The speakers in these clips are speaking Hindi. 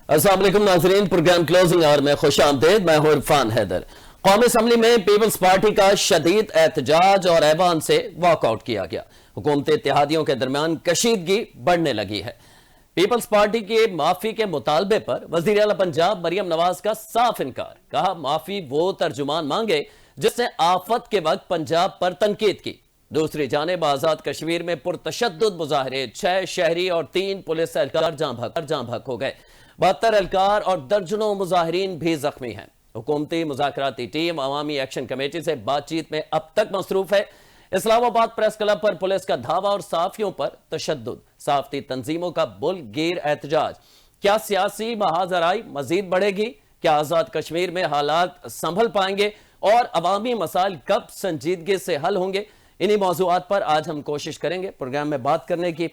अस्सलाम वालेकुम नाज़रीन, प्रोग्राम क्लोजिंग आवर में खुश आमदेद। मैं हूं इरफान हैदर। कौमी असम्बली में पीपल्स पार्टी का शदीद एहतजाज और ऐवान से वॉकआउट किया गया। हुकूमती इत्तेहादियों के दरमियान कशीदगी बढ़ने लगी है। पीपल्स पार्टी के माफी के मुतालबे पर वजीर आला पंजाब मरियम नवाज का साफ इनकार। कहा माफी वो तर्जुमान मांगे जिसने आफत के वक्त पंजाब पर तनकीद की। दूसरी जानिब आजाद कश्मीर में पुरतशद्दुद मुजाहरे, 6 शहरी और 3 पुलिस एहलकार जाँ भक हो गए। 72 एहलकार और दर्जनों मुजाहिरीन भी जख्मी हैं। हुकूमती मुज़ाकराती टीम अवामी एक्शन कमेटी से बातचीत में अब तक मसरूफ है। इस्लामाबाद प्रेस क्लब पर पुलिस का धावा और साफियों पर तशद्दुद। साफती तंजीमों का बुलगीर एहतजाज। क्या सियासी महाजराई मजीद बढ़ेगी? क्या आजाद कश्मीर में हालात संभल पाएंगे और अवामी मसाइल कब संजीदगी से हल होंगे? इन्हीं मौजूआत पर आज हम कोशिश करेंगे प्रोग्राम में बात करने की।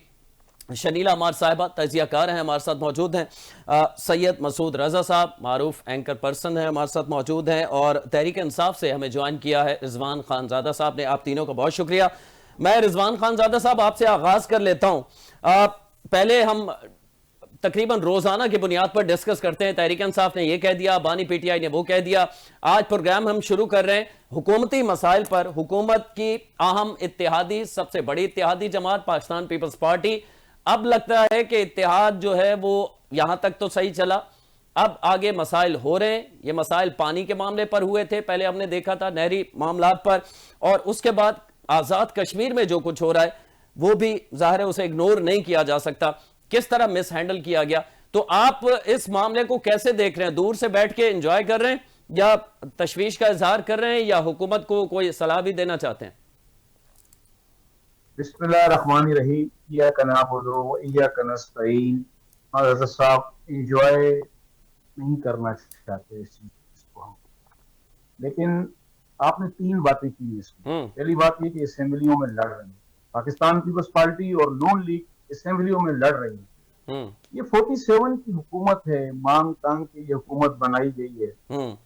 शनीला अमार साहिबा तजियाकार हैं, हमारे साथ मौजूद हैं। सैयद मसूद रजा साहब मारूफ एंकर पर्सन हैं, हमारे साथ मौजूद हैं। और तहरीक इंसाफ से हमें ज्वाइन किया है रिजवान खानजादा साहब ने। आप तीनों का बहुत शुक्रिया। मैं रिजवान खानजादा साहब आपसे आगाज कर लेता हूं। पहले हम तकरीबन रोजाना की बुनियाद पर डिस्कस करते हैं। तहरीक इंसाफ ने यह कह दिया, बानी पीटीआई ने वो कह दिया। आज प्रोग्राम हम शुरू कर रहे हैं हुकूमती मसाइल पर। हुकूमत की अहम इत्तेहादी, सबसे बड़ी इत्तेहादी जमात पाकिस्तान पीपल्स पार्टी, अब लगता है कि इत्तेहाद जो है वो यहां तक तो सही चला, अब आगे मसाइल हो रहे हैं। ये मसाइल पानी के मामले पर हुए थे, पहले हमने देखा था नहरी मामलात पर, और उसके बाद आजाद कश्मीर में जो कुछ हो रहा है वो भी जाहिर है उसे इग्नोर नहीं किया जा सकता। किस तरह मिस हैंडल किया गया, तो आप इस मामले को कैसे देख रहे हैं? दूर से बैठ के एंजॉय कर रहे हैं या तशवीश का इजहार कर रहे हैं या हुकूमत को कोई सलाह भी देना चाहते हैं? बिस्मिल्लाहिर्रहमानिर्रहीम। साहब इंजॉय नहीं करना चाहते इस चीज को हम, लेकिन आपने 3 बातें की इसमें। पहली बात ये कि असेंबलियों में लड़ रहे हैं, पाकिस्तान पीपल्स पार्टी और नून लीग असेंबलियों में लड़ रही है। ये 47 की हुकूमत है, मांग तांग की ये हुकूमत बनाई गई है।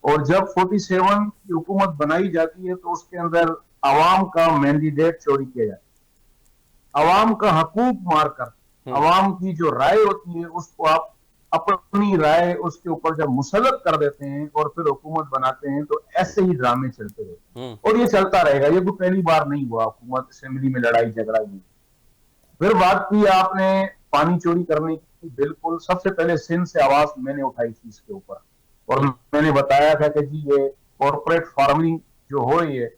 और जब 47 की हुकूमत बनाई जाती है तो उसके अंदर अवाम का मैंडेट चोरी किया जाता है, अवाम का हकूक मारकर अवाम की जो राय होती है उसको आप अपनी राय उसके ऊपर जब मुसल्लत कर देते हैं और फिर हुकूमत बनाते हैं, तो ऐसे ही ड्रामे चलते रहते हैं और ये चलता रहेगा। ये कोई पहली बार नहीं हुआ हुकूमत असेंबली में लड़ाई झगड़ा हुई। फिर बात की आपने पानी चोरी करने की। बिल्कुल सबसे पहले सिंध से आवाज मैंने उठाई थी इसके ऊपर, और मैंने बताया था कि जी ये कॉर्पोरेट फार्मिंग जो हो रही है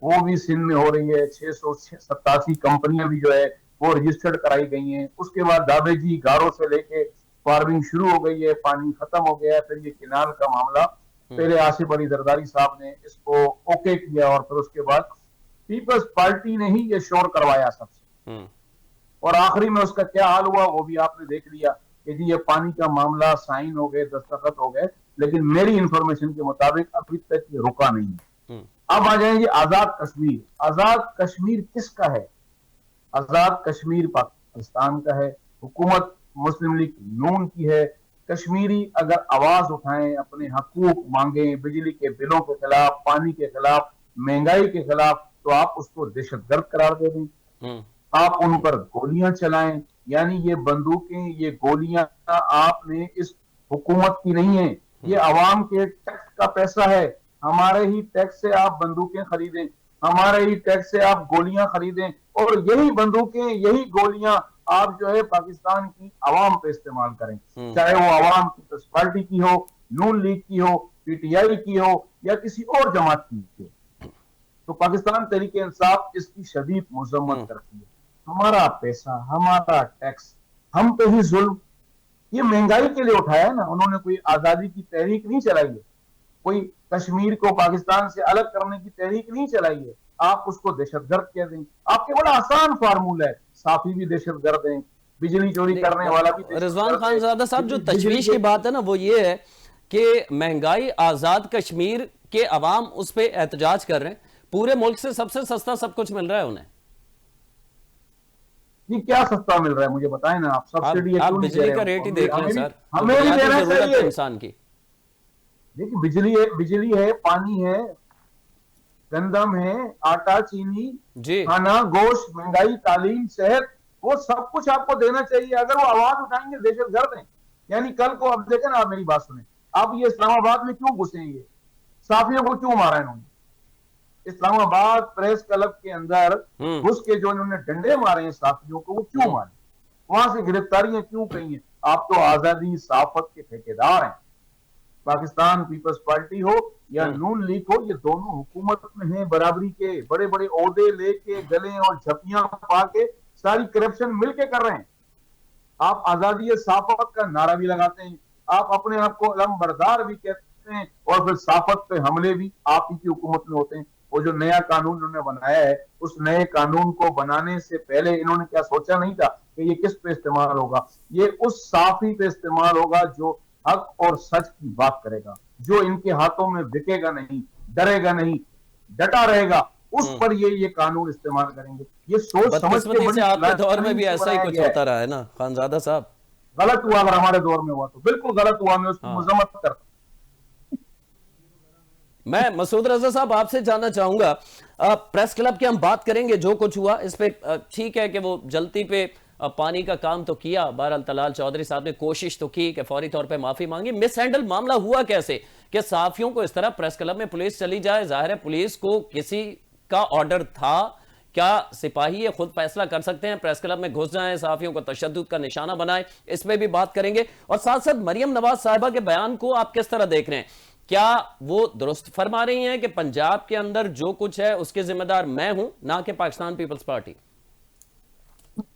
वो भी सिंध में हो रही है। 687 कंपनियां भी जो है वो रजिस्टर्ड कराई गई हैं। उसके बाद दावेजी गारों से लेके फार्मिंग शुरू हो गई है, पानी खत्म हो गया है। फिर ये किनाल का मामला, पहले आसिफ अली जरदारी साहब ने इसको ओके किया और फिर उसके बाद पीपल्स पार्टी ने ही ये शोर करवाया सबसे, और आखिरी में उसका क्या हाल हुआ वो भी आपने देख लिया कि जी ये पानी का मामला साइन हो गए, दस्तखत हो गए, लेकिन मेरी इंफॉर्मेशन के मुताबिक अभी तक ये रुका नहीं है। अब आ जाएंगे आजाद कश्मीर। आजाद कश्मीर किसका है? आजाद कश्मीर पाकिस्तान का है, हुकूमत मुस्लिम लीग नून की है। कश्मीरी अगर आवाज उठाएं, अपने हकूक मांगे, बिजली के बिलों के खिलाफ, पानी के खिलाफ, महंगाई के खिलाफ, तो आप उसको दहशतगर्द करार दे दें, आप उन पर गोलियां चलाएं। यानी ये बंदूकें, ये गोलियां आपने इस हुकूमत की नहीं है, ये अवाम के टैक्स का पैसा है। हमारे ही टैक्स से आप बंदूकें खरीदें, हमारे ही टैक्स से आप गोलियां खरीदें, और यही बंदूकें, यही गोलियां आप जो है पाकिस्तान की आवाम पे इस्तेमाल करें, चाहे वो आवाम पीपल्स पार्टी की हो, नून लीग की हो, पीटीआई की हो या किसी और जमात की हो। तो पाकिस्तान तहरीक इंसाफ इसकी शदीद मजम्मत करती है। हमारा पैसा, हमारा टैक्स, हम पे ही जुल्म। ये महंगाई के लिए उठाया है ना उन्होंने, कोई आजादी की तहरीक नहीं चलाई है, कोई कश्मीर को पाकिस्तान से अलग करने की तहरीक नहीं चलाई है। आप उसको दहशतगर्द कह दें, आपके बड़ा आसान फार्मूला है, साफी भी दहशतगर्द हैं, बिजली चोरी करने वाला भी। रिजवान खानजादा साहब, जो तशवीश की बात है ना वो ये है कि महंगाई, आजाद कश्मीर के अवाम उस पर एहतजाज कर रहे हैं, पूरे मुल्क से सबसे सस्ता सब कुछ मिल रहा है उन्हें। ये क्या सस्ता मिल रहा है मुझे बताएं ना आप। सब्सिडी आप बिजली का रेट ही देख लें सर, हमें भी देना चाहिए इंसान की। देखिए बिजली है, पानी है, गंदम है, आटा, चीनी, खाना, गोश्त, महंगाई, तालीम, सेहत, वो सब कुछ आपको देना चाहिए। अगर वो आवाज उठाएंगे दहशतगर्द हैं, यानी कल को आप देखें ना, आप मेरी बात सुने, अब ये इस्लामाबाद में क्यों घुसेंगे, साफियों को क्यों मारा इन्होंने, इस्लामाबाद प्रेस क्लब के अंदर घुस के जो इन्होंने डंडे मारे हैं साफियों को, वो क्यों मारे, वहां से गिरफ्तारियां क्यों कही हैं? आप तो आजादी साफत के ठेकेदार हैं। पाकिस्तान पीपल्स पार्टी हो या नून लीग हो, ये दोनों हुकूमत में हैं बराबरी के, बड़े बड़े ओहदे लेके गले और झपियां पा के सारी करप्शन मिलके कर रहे हैं। आप आजादी साफत का नारा भी लगाते हैं, आप अपने आप को अलमबरदार भी कहते हैं, और फिर साफत पे हमले भी आप ही की हुकूमत में होते हैं। वो जो नया कानून उन्होंने बनाया है, उस नए कानून को बनाने से पहले इन्होंने क्या सोचा नहीं था कि ये किस पे इस्तेमाल होगा? ये उस साफी पे इस्तेमाल होगा जो हक और सच की बात करेगा, जो इनके हाथों में बिकेगा नहीं, डरेगा नहीं, डटा रहेगा, उस पर ये कानून इस्तेमाल करेंगे। ये सोच समझ के से आपके दौर में भी ऐसा ही कुछ होता रहा है ना खानजादा साहब? गलत हुआ, अगर हमारे दौर में हुआ तो बिल्कुल गलत हुआ, मैं उसकी मजम्मत करता। मैं मसूद रजा साहब आपसे जानना चाहूंगा, प्रेस क्लब की हम बात करेंगे, जो कुछ हुआ इस पे ठीक है कि वो जल्दी पे पानी का काम तो किया, बहरहाल तलाल चौधरी साहब ने कोशिश तो की कि फौरी तौर पे माफी मांगी, मिस हैंडल मामला हुआ कैसे कि साफियों को इस तरह प्रेस क्लब में पुलिस चली जाए? जाहिर है पुलिस को किसी का ऑर्डर था, क्या सिपाही ये खुद फैसला कर सकते हैं प्रेस क्लब में घुस जाएं, साफियों को तशद्दुद का निशाना बनाए? इसमें भी बात करेंगे। और साथ साथ मरियम नवाज साहिबा के बयान को आप किस तरह देख रहे हैं? क्या वो दुरुस्त फरमा रही हैं कि पंजाब के अंदर जो कुछ है उसके जिम्मेदार मैं हूं, ना कि पाकिस्तान पीपल्स पार्टी?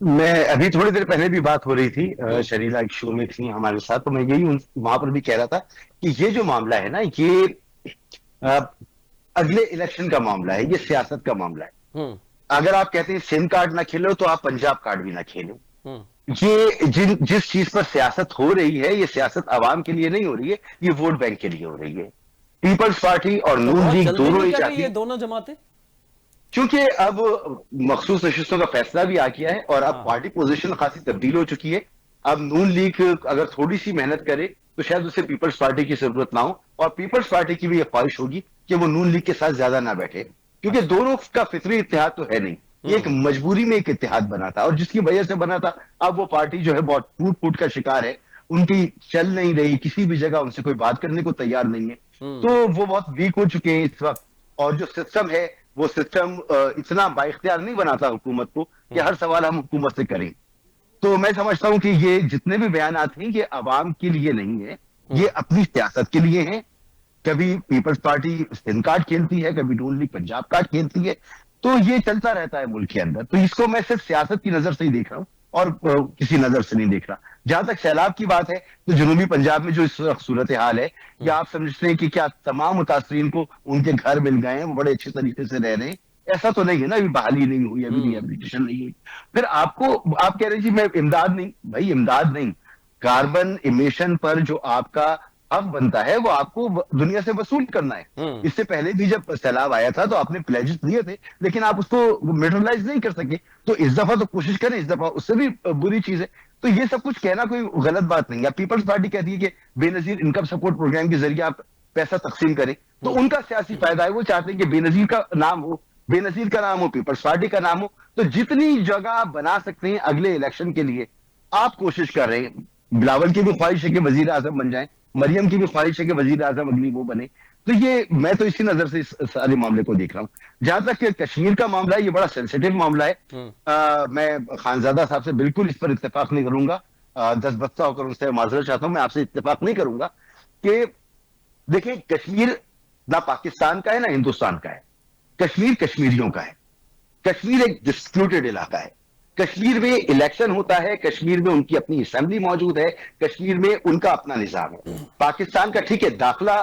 मैं अभी थोड़ी देर पहले भी बात हो रही थी, शरीला एक शो में थी हमारे साथ, तो मैं यही वहां पर भी कह रहा था कि ये जो मामला है ना, ये अगले इलेक्शन का मामला है, ये सियासत का मामला है। अगर आप कहते हैं सिम कार्ड ना खेलो तो आप पंजाब कार्ड भी ना खेलो। ये जिस चीज पर सियासत हो रही है, ये सियासत आवाम के लिए नहीं हो रही है, ये वोट बैंक के लिए हो रही है। पीपल्स पार्टी और नून लीग दोनों ही चाहती है, दोनों जमातें, क्योंकि अब मखसूस नशिस्तों का फैसला भी आ गया है और अब पार्टी पोजीशन खासी तब्दील हो चुकी है। अब नून लीग अगर थोड़ी सी मेहनत करे तो शायद उसे पीपल्स पार्टी की जरूरत ना हो, और पीपल्स पार्टी की भी यह ख्वाहिश होगी कि वो नून लीग के साथ ज्यादा ना बैठे, क्योंकि दोनों का फितरी इत्तेहाद तो है नहीं, ये एक मजबूरी में एक इत्तेहाद बना था, और जिसकी वजह से बना था। अब वो पार्टी जो है बहुत टूट फूट का शिकार है, उनकी चल नहीं रही, किसी भी जगह उनसे कोई बात करने को तैयार नहीं है, तो वो बहुत वीक हो चुके हैं इस वक्त। और जो सिस्टम है, वो सिस्टम इतना बाइख्तियार नहीं बनाता हुकूमत को कि हर सवाल हम हुकूमत से करें। तो मैं समझता हूं कि ये जितने भी बयानात हैं, ये आवाम के लिए नहीं है, ये अपनी सियासत के लिए है। कभी पीपल्स पार्टी सिंध कार्ड खेलती है, कभी नून लीग पंजाब कार्ड खेलती है, तो ये चलता रहता है मुल्क के अंदर। तो इसको मैं सिर्फ सियासत की नजर से ही देख रहा हूं और किसी नजर से नहीं देख रहा। जहां तक सैलाब की बात है, तो जनूबी पंजाब में जो इस वक्त सूरत हाल है, या आप समझते हैं कि क्या तमाम मुतासरीन को उनके घर मिल गए हैं, वो बड़े अच्छे तरीके से रह रहे हैं? ऐसा तो नहीं है ना, अभी बहाली नहीं हुई, अभी रिहेबिलिटेशन नहीं हुई। फिर आप कह रहे हैं जी मैं इमदाद नहीं, भाई इमदाद नहीं, कार्बन इमिशन पर जो आपका हक बनता है वो आपको दुनिया से वसूल करना है। इससे पहले भी जब सैलाब आया था तो आपने प्लेजेस दिए थे, लेकिन आप उसको मेटेरियलाइज नहीं कर सके, तो इस दफा तो कोशिश करें, इस दफा उससे भी बुरी चीज है। तो ये सब कुछ कहना कोई गलत बात नहीं है। पीपल्स पार्टी कहती है कि बेनजीर इनकम सपोर्ट प्रोग्राम के जरिए आप पैसा तकसीम करें, तो उनका सियासी फायदा है, वो चाहते हैं कि बेनजीर का नाम हो, बेनजीर का नाम हो, पीपल्स पार्टी का नाम हो। तो जितनी जगह आप बना सकते हैं अगले इलेक्शन के लिए आप कोशिश कर रहे हैं। बिलावल की भी ख्वाहिश है कि वजीर आजम बन जाए, मरियम की भी ख्वाहिश है कि वजीर आजम अगली वो बने। तो ये मैं तो इसी नजर से इस सारे मामले को देख रहा हूँ। जहां तक कश्मीर का मामला है, ये बड़ा सेंसिटिव मामला है। मैं खानजादा साहब से बिल्कुल इस पर इत्तेफाक नहीं करूंगा, दस होकर उनसे माजरत चाहता हूं, मैं आपसे इत्तेफाक नहीं करूंगा कि देखिए कश्मीर ना पाकिस्तान का है ना हिंदुस्तान का है, कश्मीर कश्मीरियों का है। कश्मीर एक डिस्प्यूटेड इलाका है, कश्मीर में इलेक्शन होता है, कश्मीर में उनकी अपनी असेंबली मौजूद है, कश्मीर में उनका अपना निजाम है। पाकिस्तान का ठीक है, दाखिला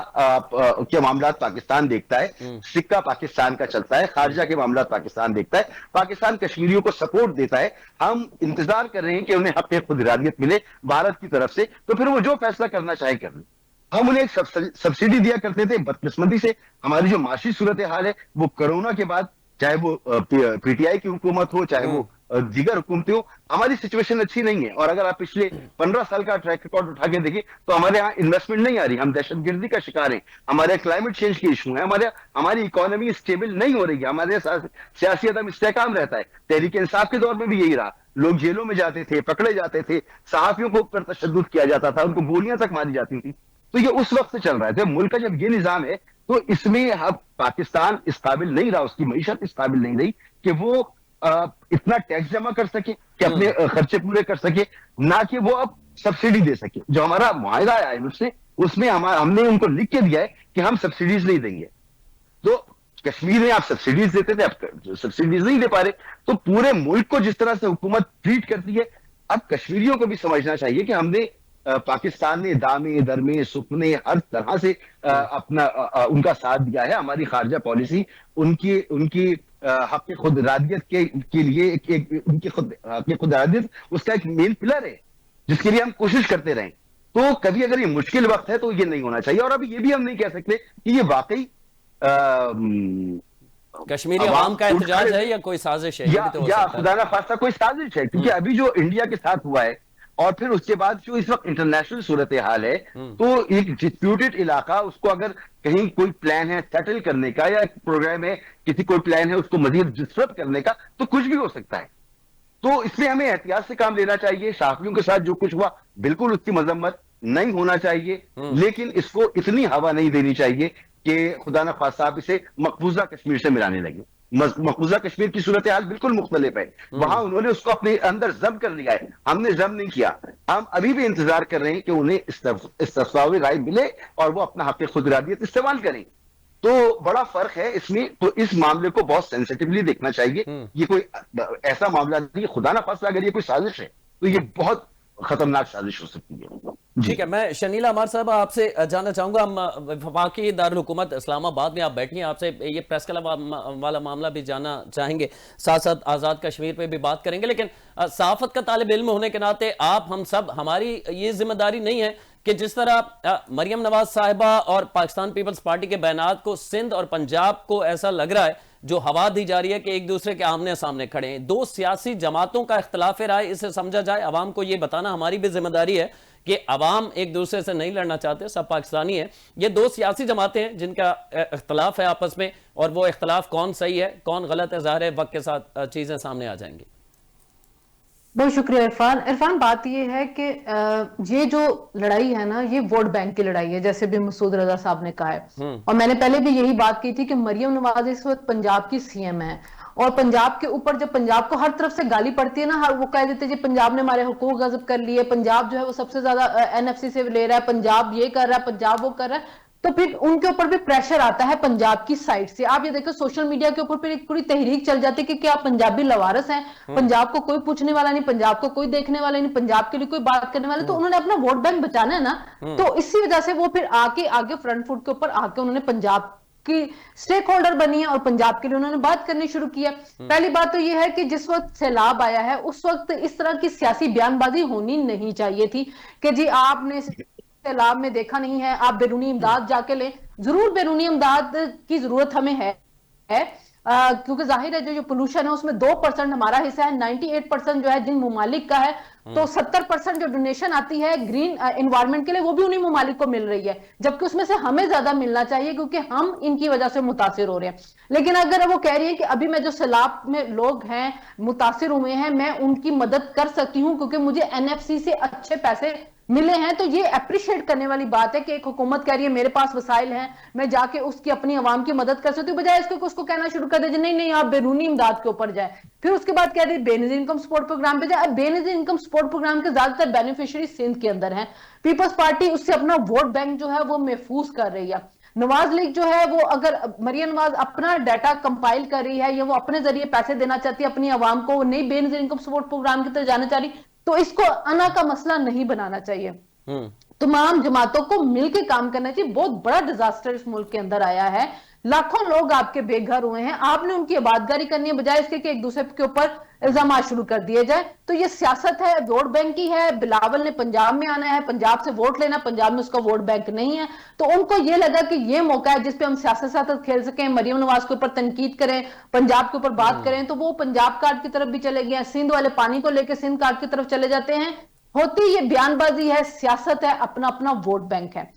के मामला पाकिस्तान देखता है, सिक्का पाकिस्तान का चलता है, खारजा के मामला पाकिस्तान देखता है, पाकिस्तान कश्मीरियों को सपोर्ट देता है। हम इंतजार कर रहे हैं कि उन्हें हक खुद इरादियत मिले भारत की तरफ से, तो फिर वो जो फैसला करना चाहे कर लें। हम उन्हें एक सब्सिडी दिया करते थे, बदकिस्मती से हमारी जो माशी सूरत हाल है वो कोरोना के बाद, चाहे वो पीटीआई की हुकूमत हो, चाहे वो दीगर हुकूमतें हो, हमारी सिचुएशन अच्छी नहीं है। और अगर आप पिछले 15 साल का ट्रैक रिकॉर्ड उठा के देखें तो हमारे यहाँ इन्वेस्टमेंट नहीं आ रही, हम दहशतगर्दी का शिकार हैं, हमारे यहाँ क्लाइमेट चेंज के इशू है, हमारी इकोनॉमी स्टेबल नहीं हो रही है, हमारे सियासी अदम इस्तेहकाम रहता है। तहरीक इंसाफ के दौर में भी यही रहा, लोग जेलों में जाते थे, पकड़े जाते थे, सहाफियों को ऊपर तशद्दुद किया जाता था, उनको गोलियां तक मारी जाती थी। तो ये उस वक्त से चल रहा है। तो मुल्क का जब ये निजाम है तो इसमें अब पाकिस्तान इस काबिल नहीं रहा, उसकी मईशत इस काबिल नहीं रही कि वो इतना टैक्स जमा कर सके कि अपने खर्चे पूरे कर सके, ना कि वो अब सब्सिडी दे सके। जो हमारा मुआहिदा है IMF से, उसमें हमने उनको लिख के दिया है कि हम सब्सिडीज नहीं देंगे। तो कश्मीर में आप सब्सिडीज देते थे, अब सब्सिडीज नहीं दे पा रहे। तो पूरे मुल्क को जिस तरह से हुकूमत ट्रीट करती है, अब कश्मीरियों को भी समझना चाहिए कि हमने पाकिस्तान ने दामे दरमे सुपने हर तरह से अपना उनका साथ दिया है। हमारी खारजा पॉलिसी उनकी उनकी हक खुद इरादियत के लिए उनकी खुद इरादियत उसका एक मेन पिलर है जिसके लिए हम कोशिश करते रहें। तो कभी अगर ये मुश्किल वक्त है तो ये नहीं होना चाहिए। और अभी ये भी हम नहीं कह सकते कि ये वाकई कश्मीरी अवाम का एहतजाज है या कोई साजिश है, या खुदा ना खास्ता कोई साजिश है। क्योंकि अभी जो इंडिया के साथ हुआ है और फिर उसके बाद जो इस वक्त इंटरनेशनल सूरत हाल है, तो एक डिस्प्यूटेड इलाका, उसको अगर कहीं कोई प्लान है सेटल करने का या प्रोग्राम है, किसी कोई प्लान है उसको मजीद डिस्टर्ब करने का, तो कुछ भी हो सकता है। तो इसलिए हमें एहतियात से काम लेना चाहिए। साफियों के साथ जो कुछ हुआ बिल्कुल उसकी मजम्मत नहीं होना चाहिए, लेकिन इसको इतनी हवा नहीं देनी चाहिए कि खुदा न खास्ता आप इसे मकबूजा कश्मीर से मिलाने लगे। मकबूजा कश्मीर की सूरत हाल बिल्कुल मुख्तलिफ है। वहां उन्होंने उसको अपने अंदर जम कर लिया है, हमने जम नहीं किया। हम अभी भी इंतजार कर रहे हैं कि उन्हें इस्तिफ़ावी राय मिले और वो अपना हक़ खुद इरादियत इस्तेमाल करें। तो बड़ा फर्क है इसमें। तो इस मामले को बहुत सेंसिटिवली देखना चाहिए। ये कोई ऐसा मामला नहीं, खुदा ना खास्ता अगर ये कोई साजिश है तो ये बहुत खतरनाक साजिश हो सकती है। ठीक है, मैं शनीला अमार साहब आपसे जानना चाहूंगा, हम वफाकी दारुल हुकूमत इस्लामाबाद में आप बैठी हैं, आपसे ये प्रेस क्लब वाला मामला भी जानना चाहेंगे, साथ साथ आज़ाद कश्मीर पे भी बात करेंगे। लेकिन सहाफत का तालिब इल्म होने के नाते आप हम सब, हमारी ये जिम्मेदारी नहीं है कि जिस तरह मरियम नवाज साहिबा और पाकिस्तान पीपल्स पार्टी के बयानात को सिंध और पंजाब को ऐसा लग रहा है, जो हवा दी जा रही है कि एक दूसरे के आमने सामने खड़े हैं। दो सियासी जमातों का इख्तलाफ राय, इसे समझा जाए। अवाम को यह बताना हमारी भी जिम्मेदारी है कि अवाम एक दूसरे से नहीं लड़ना चाहते, सब पाकिस्तानी है। ये दो सियासी जमातें हैं जिनका इख्तलाफ है आपस में, और वो इख्तलाफ कौन सही है कौन गलत है, ज़ाहिर है वक्त के साथ चीजें सामने आ जाएंगी। बहुत शुक्रिया इरफान। इरफान, बात यह है कि ये जो लड़ाई है ना, ये वोट बैंक की लड़ाई है, जैसे भी मसूद रजा साहब ने कहा है। और मैंने पहले भी यही बात की थी कि मरियम नवाज इस वक्त पंजाब की CM है, और पंजाब के ऊपर जब पंजाब को हर तरफ से गाली पड़ती है ना, वो कह देते हैं पंजाब ने हमारे हुकूक गज़ब कर लिए, पंजाब जो है वो सबसे ज्यादा NFC से ले रहा है, पंजाब ये कर रहा है, पंजाब वो कर रहा है, तो फिर उनके ऊपर भी प्रेशर आता है पंजाब की साइड से। आप ये देखो सोशल मीडिया के ऊपर फिर एक पूरी तहरीक चल जाती है कि क्या पंजाबी लवारस हैं, पंजाब को कोई पूछने वाला नहीं, पंजाब को कोई देखने वाला नहीं, पंजाब के लिए कोई बात करने वाला। तो उन्होंने अपना वोट बैंक बचाना है ना, तो इसी वजह से वो फिर आगे फ्रंट फुट के ऊपर आके उन्होंने पंजाब की स्टेक होल्डर बनी है और पंजाब के लिए उन्होंने बात करनी शुरू किया। पहली बात तो यह है कि जिस वक्त सैलाब आया है उस वक्त इस तरह की सियासी बयानबाजी होनी नहीं चाहिए थी कि जी आपने सैलाब में देखा नहीं है, आप बैरूनी इमदाद जाके लें। जरूर बैरूनी इमदाद की जरूरत हमें है क्योंकि जाहिर है जो पोल्यूशन है उसमें 2% हमारा हिस्सा है, 98% जो है जिन मुमालिक का है, तो 70% जो डोनेशन आती है ग्रीन एनवायरनमेंट के लिए वो भी उन्हीं मुमालिक को मिल रही है, जबकि उसमें से हमें ज्यादा मिलना चाहिए क्योंकि हम इनकी वजह से मुतासिर हो रहे हैं। लेकिन अगर वो कह रही है कि अभी मैं जो सैलाब में लोग हैं मुतासिर हुए हैं मैं उनकी मदद कर सकती हूँ क्योंकि मुझे NFC से अच्छे पैसे मिले हैं, तो ये अप्रिशिएट करने वाली बात है कि एक हुकूमत कह रही है मेरे पास वसाइल हैं, मैं जाके उसकी अपनी आवाम की मदद कर सकती हूँ, बजाय इसको उसको कहना शुरू कर दे नहीं आप बैरूनी इमदाद के ऊपर जाए। फिर उसके बाद कह रही बेनजीर इनकम सपोर्ट प्रोग्राम पे जाए। बेनजीर इनकम सपोर्ट प्रोग्राम के ज्यादातर बेनिफिशियरी सिंध के अंदर हैं। पीपल्स पार्टी उससे अपना वोट बैंक जो है वो महफूज कर रही है। नवाज लीग जो है वो अगर मरियम नवाज अपना डाटा कंपाइल कर रही है या वो अपने जरिए पैसे देना चाहती है अपनी आवाम को, नई बेनजीर इनकम सपोर्ट प्रोग्राम की तरफ जाना चाह रही, तो इसको अना का मसला नहीं बनाना चाहिए। तमाम जमातों को मिलकर काम करना चाहिए। बहुत बड़ा डिजास्टर इस मुल्क के अंदर आया है, लाखों लोग आपके बेघर हुए हैं, आपने उनकी आबादगारी करनी है बजाय इसके कि एक दूसरे के ऊपर इल्जाम शुरू कर दिए जाए। तो ये सियासत है, वोट बैंक की है। बिलावल ने पंजाब में आना है, पंजाब से वोट लेना, पंजाब में उसका वोट बैंक नहीं है, तो उनको ये लगा कि ये मौका है जिसपे हम सियासत खेल सकें, मरियम नवाज के ऊपर तनकीद करें, पंजाब के ऊपर बात करें, तो वो पंजाब कार्ड की तरफ भी चले गए। सिंध वाले पानी को लेकर सिंध कार्ड की तरफ चले जाते हैं। होती ये बयानबाजी है, सियासत है, अपना अपना वोट बैंक है।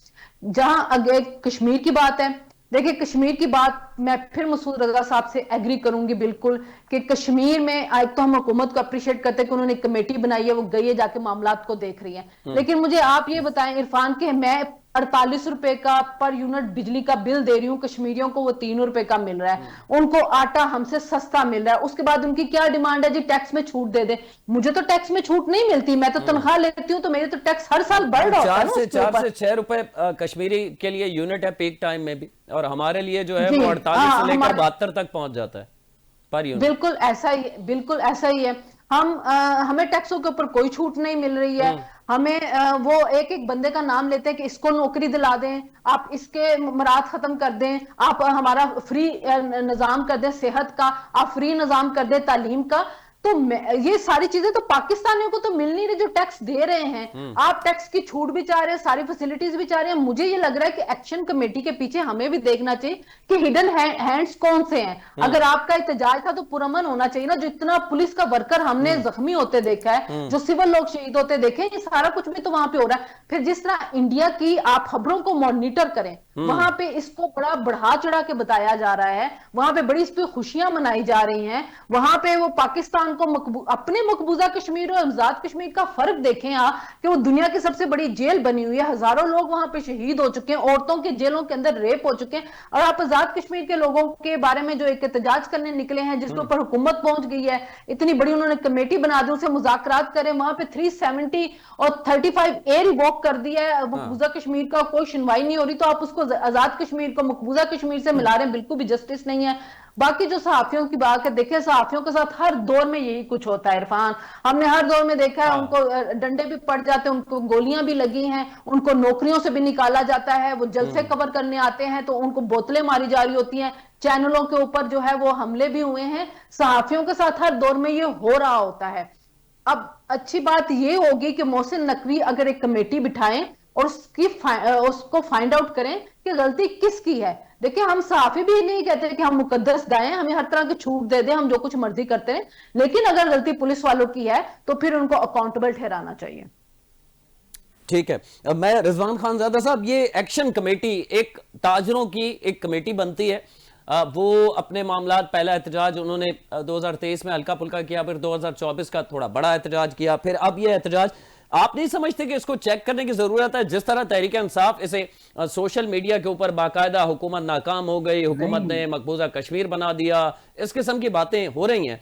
जहां अगर कश्मीर की बात है देखिए, कश्मीर की बात मैं फिर मसूद रजा साहब से एग्री करूंगी बिल्कुल, कि कश्मीर में एक तो हम हुकूमत को अप्रिशिएट करते हैं कि उन्होंने कमेटी बनाई है, वो गई है जाके मामलात को देख रही है। लेकिन मुझे आप ये बताएं इरफान, कि मैं 48 रुपए का पर यूनिट बिजली का बिल दे रही हूँ, कश्मीरियों को वो 3 रुपए का मिल रहा है, उनको आटा हमसे सस्ता मिल रहा है, उसके बाद उनकी क्या डिमांड है जी, टैक्स में छूट दे दे। मुझे तो टैक्स में छूट नहीं मिलती, मैं तो तनख्वाह लेती हूँ, तो मेरे तो टैक्स हर साल बढ़ रहा होता है ना उसके ऊपर। 4 से 6 रुपए कश्मीरी के लिए यूनिट है पीक टाइम में भी, और हमारे लिए जो है जी, वो 48 से लेकर हमारे 72 तक पहुंच जाता है पर यूनिट। बिल्कुल ऐसा ही, बिल्कुल ऐसा ही है। हमें टैक्सों के ऊपर कोई छूट नहीं मिल रही है। हमें वो एक एक बंदे का नाम लेते हैं कि इसको नौकरी दिला दें, आप इसके मराद खत्म कर दें, आप हमारा फ्री निजाम कर दें सेहत का, आप फ्री निजाम कर दें तालीम का। तो ये सारी चीजें तो पाकिस्तानियों को तो मिल नहीं रही जो टैक्स दे रहे हैं। आप टैक्स की छूट भी चाह रहे हैं, सारी फैसिलिटीज भी चाह रहे हैं। मुझे ये लग रहा है कि एक्शन कमेटी के पीछे हमें भी देखना चाहिए कि हिडन हैंड्स कौन से हैं। अगर आपका एहतजाज था तो पुरअमन होना चाहिए ना। जो इतना पुलिस का वर्कर हमने जख्मी होते देखा है, जो सिविल लोग शहीद होते देखे, ये सारा कुछ भी तो वहां पे हो रहा है। फिर जिस तरह इंडिया की आप खबरों को मॉनिटर करें, वहां पे इसको बड़ा बढ़ा चढ़ा के बताया जा रहा है, वहां पे बड़ी इस पे खुशियां मनाई जा रही हैं। वहां पे वो पाकिस्तान को अपने मकबूजा कश्मीर और आजाद कश्मीर का फर्क देखें आप, कि वो दुनिया की सबसे बड़ी जेल बनी हुई है, हजारों लोग वहां पे शहीद हो चुके हैं, औरतों के जेलों के अंदर रेप हो चुके हैं। और आप आजाद कश्मीर के लोगों के बारे में जो एक एहतजाज करने निकले हैं, जिसके ऊपर हुकूमत पहुंच गई है, इतनी बड़ी उन्होंने कमेटी बना दी, उसे मुज़ाकरात करें, वहां पे 370 और 35A रिवोक कर दिया है, मकबूजा कश्मीर का कोई सुनवाई नहीं हो रही, तो आप उसको आजाद कश्मीर को मकबूजा कश्मीर से मिला रहे हैं, बिल्कुल भी जस्टिस नहीं है। बाकी जो सहाफियों की बात है, देखिए सहाफियों के साथ हर दौर में यही कुछ होता है इरफान, हमने हर दौर में देखा है। उनको डंडे भी पड़ जाते हैं, उनको गोलियां भी लगी हैं, उनको नौकरियों से भी निकाला जाता है, वो जलसे कवर करने आते हैं तो उनको बोतलें मारी जा रही होती हैं, चैनलों के ऊपर जो है वो हमले भी हुए हैं। सहाफियों के साथ हर दौर में ये हो रहा होता है। अब अच्छी बात ये होगी कि मोहसिन नकवी अगर एक कमेटी बिठाएं और उसको फाइंड आउट करें कि गलती किसकी है। देखिए, हम सहाफी भी नहीं कहते कि हम मुकद्दस दाएं, हमें हर तरह की छूट दे दें, हम जो कुछ मर्जी करते हैं, लेकिन अगर गलती पुलिस वालों की है तो फिर उनको अकाउंटेबल ठहराना चाहिए। ठीक है, अब मैं रिजवान खानजादा साहब, ये एक्शन कमेटी एक ताजरों की एक कमेटी बनती है, वो अपने मामलात, पहला एहतजाज उन्होंने 2023 में हल्का फुल्का किया, फिर 2024 का थोड़ा बड़ा एहतजाज किया, फिर अब ये एहतजाज, आप नहीं समझते कि इसको चेक करने की जरूरत है? जिस तरह तहरीक इंसाफ इसे सोशल मीडिया के ऊपर बाकायदा हुकूमत नाकाम हो गई, हुकूमत ने मकबूजा कश्मीर बना दिया, इस किस्म की बातें हो रही हैं,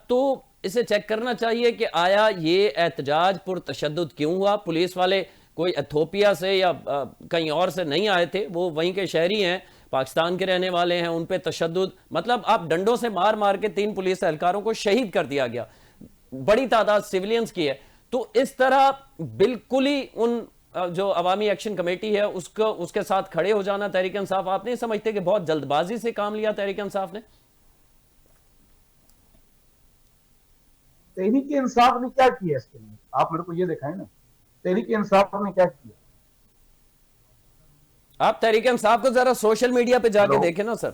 तो इसे चेक करना चाहिए कि आया ये एहतजाज पुरतशद्दुद क्यों हुआ? पुलिस वाले कोई इथोपिया से या कहीं और से नहीं आए थे, वो वहीं के शहरी हैं, पाकिस्तान के रहने वाले हैं, उन पे तशद्दुद, मतलब आप डंडों से मार मार के 3 पुलिस एहलकारों को शहीद कर दिया गया, बड़ी तादाद सिविलियंस की है। तो इस तरह बिल्कुल ही उन जो अवामी एक्शन कमेटी है उसके साथ खड़े हो जाना तहरीक इंसाफ, आप नहीं समझते कि बहुत जल्दबाजी से काम लिया तहरीक इंसाफ ने? तहरीक इंसाफ ने क्या किया इसके लिए, आप मेरे को ये दिखाएं ना, तहरीक इंसाफ ने क्या किया? आप तहरीक इंसाफ को जरा सोशल मीडिया पे जाके देखें ना सर।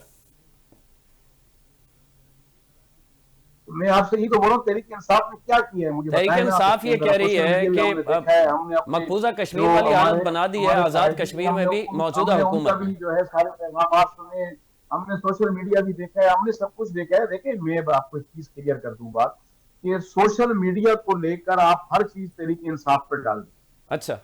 मैं आपसे ही तो बोल रहा हूँ, तहरीक इंसाफ ने क्या किया है मुझे बताएं। तहरीक इंसाफ ये कह रही है कि मकबूजा कश्मीर वाली हालत बना दी है, आजाद कश्मीर में भी मौजूदा हुकूमत जो है सारे पैगाम सुने, हमने सोशल मीडिया भी देखा है, हमने सब कुछ देखा है। देखिए, मैं आपको एक चीज क्लियर कर दूं बात, कि सोशल मीडिया को लेकर आप हर चीज तहरीक इंसाफ पर डाल दें। अच्छा,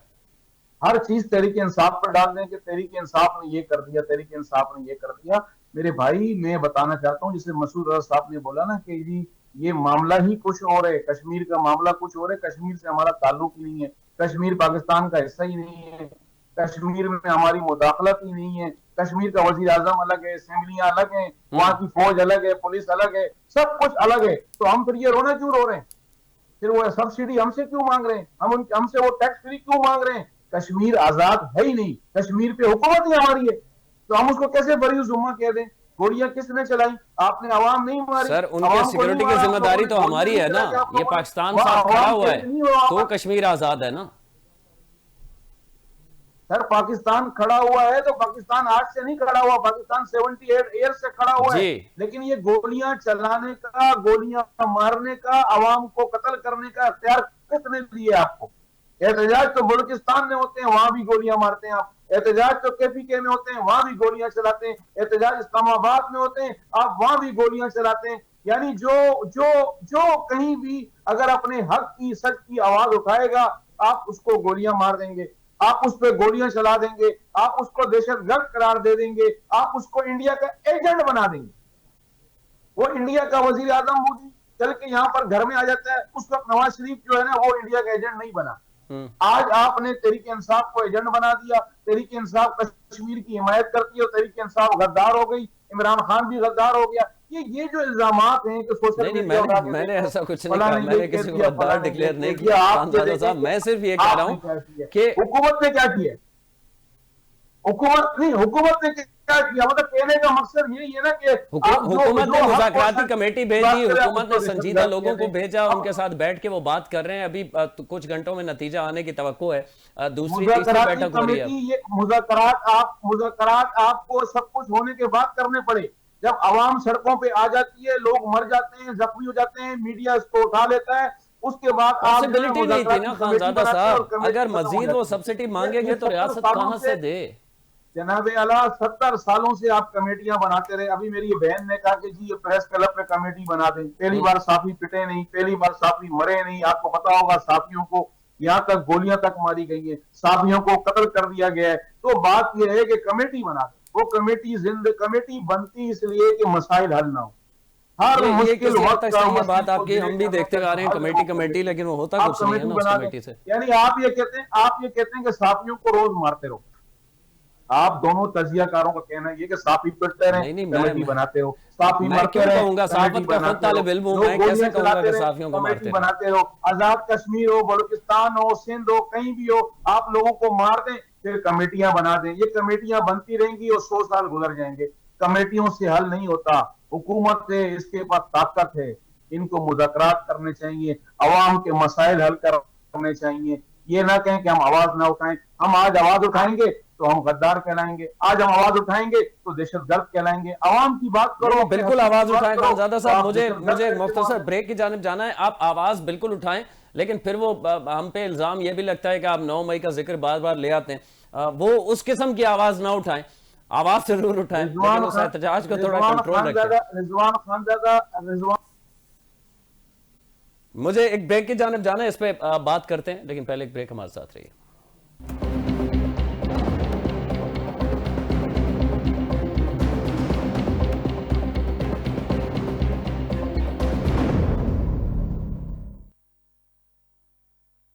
हर चीज तहरीक इंसाफ पर डाल दें कि तहरीक इंसाफ ने ये कर दिया, तहरीक इंसाफ ने ये कर दिया। मेरे भाई, मैं बताना चाहता हूँ, जैसे मसूद रजा साहब ने बोला ना कि जी ये मामला ही कुछ और है, कश्मीर का मामला कुछ और है, कश्मीर से हमारा ताल्लुक ही नहीं है, कश्मीर पाकिस्तान का हिस्सा ही नहीं है, कश्मीर में हमारी मुदाखलत ही नहीं है, कश्मीर का वजीर आजम अलग है, असेंबलियां अलग है, वहां की फौज अलग है, पुलिस अलग है, सब कुछ अलग है। तो हम फिर ये रोना क्यों रो रहे हैं? फिर वो सब्सिडी हमसे क्यों मांग रहे हैं? हमसे वो टैक्स फ्री क्यों मांग रहे हैं? कश्मीर आजाद है ही नहीं, कश्मीर पे हुकूमत ही हमारी है, तो हम उसको कैसे बरी जुम्मा कह दें? गोलियां किसने चलाई? आपने आवाम नहीं मारी। सर, उनके सिक्योरिटी की जिम्मेदारी तो हमारी है ना, ये पाकिस्तान साथ खड़ा हुआ है तो कश्मीर आजाद है ना। सर, पाकिस्तान खड़ा हुआ है तो पाकिस्तान आज से नहीं खड़ा हुआ, पाकिस्तान 78 ईयर से खड़ा हुआ है। लेकिन ये गोलियां चलाने का, गोलियां मारने का, आवाम को कत्ल करने का अख्तियार किसने दिया आपको? एहतजाज तो बलूचिस्तान में होते हैं, वहां भी गोलियां मारते हैं आप। एहतजाज तो KPK में होते हैं, वहां भी गोलियां चलाते हैं। एहतजाज इस्लामाबाद में होते हैं, आप वहां भी गोलियां चलाते हैं। यानी जो जो जो कहीं भी अगर अपने हक की सच की आवाज उठाएगा, आप उसको गोलियां मार देंगे, आप उस पर गोलियां चला देंगे, आप उसको दहशतगर्द करार दे देंगे, आप उसको इंडिया का एजेंट बना देंगे। वो इंडिया का वजीर आजम मोदी चल के यहाँ पर घर में आ जाता है, उस वक्त नवाज शरीफ जो है ना वो इंडिया का एजेंट नहीं बना। आज आपने तहरीक इंसाफ को एजेंट बना दिया, तहरीक इंसाफ कश्मीर की हिमायत करती है और तहरीक इंसाफ गद्दार हो गई, इमरान खान भी गद्दार हो गया। ये जो इल्जामात हैं कि सोशल मीडिया, मैंने ऐसा कुछ नहीं कहा, मैंने किसी को गद्दार डिक्लेयर नहीं किया साहब। मैं सिर्फ ये कह रहा हूँ कि हुकूमत ने क्या किया, हुकूमत ने क्या किया, मतलब कहने का मकसद यही है ना कि हुकूमत ने मुज़ाकराती कमेटी भेजी, हुकूमत ने संजीदा लोगों को भेजा, उनके साथ बैठ के वो बात कर रहे हैं। अभी कुछ घंटों में नतीजा आने की तवक्को है, दूसरी तीसरी बैठक हो रही है। मुज़ाकरात आपको सब कुछ होने के बाद करने पड़े। जब आवाम सड़कों पे आ जाती है, लोग मर जाते हैं, जख्मी हो जाते हैं, मीडिया इसको उठा लेता है, उसके बाद पॉसिबिलिटी नहीं थी ना खानजादा साहब, अगर मजीद वो सब्सिडी मांगेंगे तो रियासत कहां से दे। जनाबे आला 70 सालों से आप कमेटियां बनाते रहे। अभी मेरी बहन ने कहा कि जी ये प्रेस क्लब पे कमेटी बना दें। पहली बार साफी पिटे नहीं, पहली बार साफी मरे नहीं। आपको पता होगा साफियों को यहाँ तक गोलियां तक मारी गई है, साफियों को कत्ल कर दिया गया है। तो बात यह है कि कमेटी बना दें। वो कमेटी बनती इसलिए कि मसाइल हल ना हो। हर मुश्किल वक्त का बात आपकी हम भी देखते आ रहे हैं कमेटी, लेकिन वो होता कुछ नहीं है ना उस कमेटी से। यानी आप ये कहते हैं कि साफियों को रोज मारते रहो। आप दोनों तजियाकारों का कहना ये कि साफी पिटते रहे, कमेटी बनाते हो, साफी मरते रहे, कमेटी बनाते रहो। आजाद कश्मीर हो, बलूचिस्तान हो, सिंध हो, कहीं भी हो, आप लोगों को मार दें फिर कमेटियां बना दें। ये कमेटियां बनती रहेंगी और 100 साल गुजर जाएंगे। कमेटियों से हल नहीं होता। हुकूमत से इसके पास ताकत है, इनको मुज़ाकरात करने चाहिए, अवाम के मसाइल हल करने चाहिए। ये ना कहें कि हम आवाज ना उठाएं। हम आज आवाज उठाएंगे तो हम गद्दार कहलाएंगे, आज हम आवाज उठाएंगे तो दहशतगर्द कहलाएंगे। आवाम की बात करो, बिल्कुल आवाज उठाएं। खानजादा साहब, मुझे मुख्तसर ब्रेक की जानिब जाना है। आप आवाज बिल्कुल उठाएं, लेकिन फिर वो हम पे इल्जाम ये भी लगता है कि आप 9 मई का जिक्र बार बार ले आते हैं। वो उस किस्म की आवाज ना उठाएं, आवाज जरूर उठाएं, लेकिन उस एहतजाज को थोड़ा कंट्रोल रखें। मुझे एक ब्रेक की जानिब जाना है, इस पे बात करते हैं, लेकिन पहले एक ब्रेक हमारे साथ रहिए।